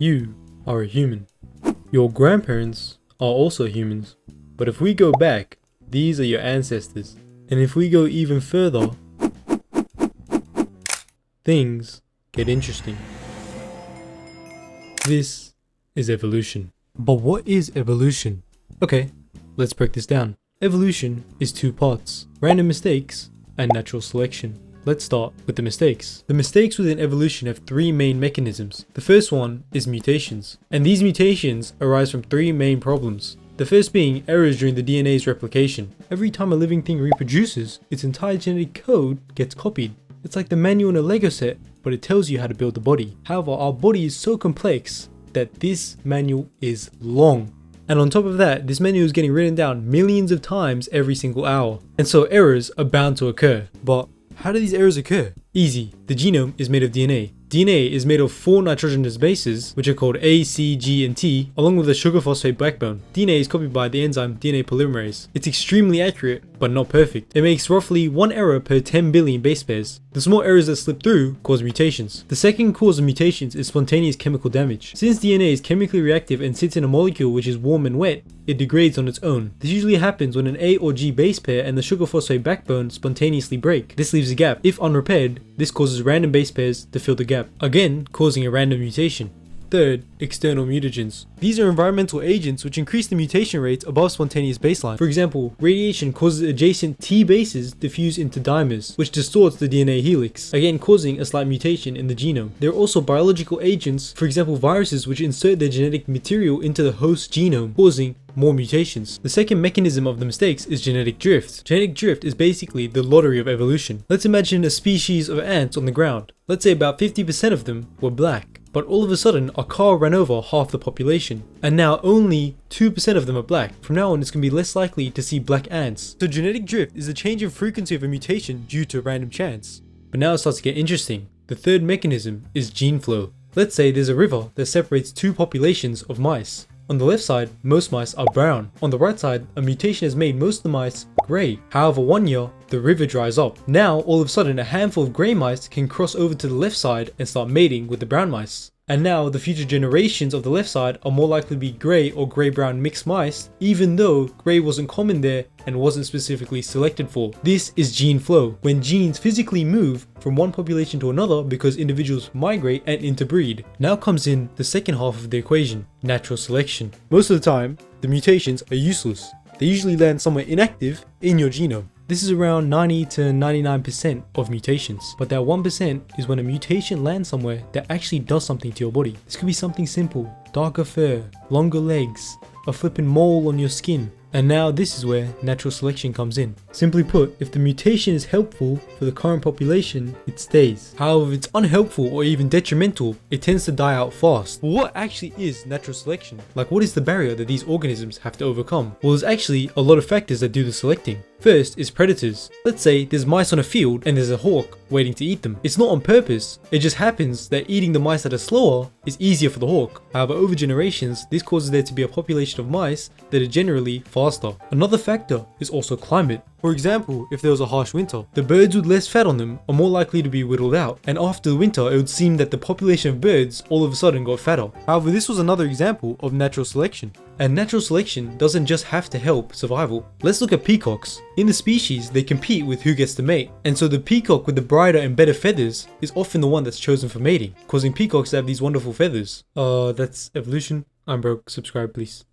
You are a human. Your grandparents are also humans. But if we go back, these are your ancestors. And if we go even further, things get interesting. This is evolution. But what is evolution? Okay, let's break this down. Evolution is two parts: random mistakes and natural selection. Let's start with the mistakes. The mistakes within evolution have three main mechanisms. The first one is mutations, and these mutations arise from three main problems. The first being errors during the DNA's replication. Every time a living thing reproduces, its entire genetic code gets copied. It's like the manual in a Lego set, but it tells you how to build the body. However, our body is so complex that this manual is long. And on top of that, this manual is getting written down millions of times every single hour. And so errors are bound to occur. But how do these errors occur? Easy. The genome is made of DNA. DNA is made of 4 nitrogenous bases, which are called A, C, G, and T, along with a sugar phosphate backbone. DNA is copied by the enzyme DNA polymerase. It's extremely accurate, but not perfect. It makes roughly 1 error per 10 billion base pairs. The small errors that slip through cause mutations. The second cause of mutations is spontaneous chemical damage. Since DNA is chemically reactive and sits in a molecule which is warm and wet, it degrades on its own. This usually happens when an A or G base pair and the sugar phosphate backbone spontaneously break. This leaves a gap. If unrepaired, this causes random base pairs to fill the gap, again causing a random mutation. Third, external mutagens. These are environmental agents which increase the mutation rates above spontaneous baseline. For example, radiation causes adjacent T bases to fuse into dimers, which distorts the DNA helix, again causing a slight mutation in the genome. There are also biological agents, for example viruses, which insert their genetic material into the host genome, causing more mutations. The second mechanism of the mistakes is genetic drift. Genetic drift is basically the lottery of evolution. Let's imagine a species of ants on the ground. Let's say about 50% of them were black. But all of a sudden, a car ran over half the population, and now only 2% of them are black. From now on, it's going to be less likely to see black ants. So genetic drift is a change in frequency of a mutation due to random chance. But now it starts to get interesting. The third mechanism is gene flow. Let's say there's a river that separates 2 populations of mice. On the left side, most mice are brown. On the right side, a mutation has made most of the mice grey. However, one year, the river dries up. Now, all of a sudden, a handful of grey mice can cross over to the left side and start mating with the brown mice. And now, the future generations of the left side are more likely to be grey or grey-brown mixed mice, even though grey wasn't common there and wasn't specifically selected for. This is gene flow, when genes physically move from one population to another because individuals migrate and interbreed. Now comes in the second half of the equation, natural selection. Most of the time, the mutations are useless. They usually land somewhere inactive in your genome. This is around 90 to 99% of mutations, but that 1% is when a mutation lands somewhere that actually does something to your body. This could be something simple: darker fur, longer legs, a flippin' mole on your skin. And now this is where natural selection comes in. Simply put, if the mutation is helpful for the current population, it stays. However, if it's unhelpful or even detrimental, it tends to die out fast. But what actually is natural selection? Like, what is the barrier that these organisms have to overcome? Well, there's actually a lot of factors that do the selecting. First is predators. Let's say there's mice on a field and there's a hawk waiting to eat them. It's not on purpose, it just happens that eating the mice that are slower is easier for the hawk. However, over generations, this causes there to be a population of mice that are generally faster. Another factor is also climate. For example, if there was a harsh winter, the birds with less fat on them are more likely to be whittled out, and after the winter it would seem that the population of birds all of a sudden got fatter. However, this was another example of natural selection. And natural selection doesn't just have to help survival. Let's look at peacocks. In the species, they compete with who gets to mate, and so the peacock with the brighter and better feathers is often the one that's chosen for mating, causing peacocks to have these wonderful feathers. That's evolution. I'm broke. Subscribe, please.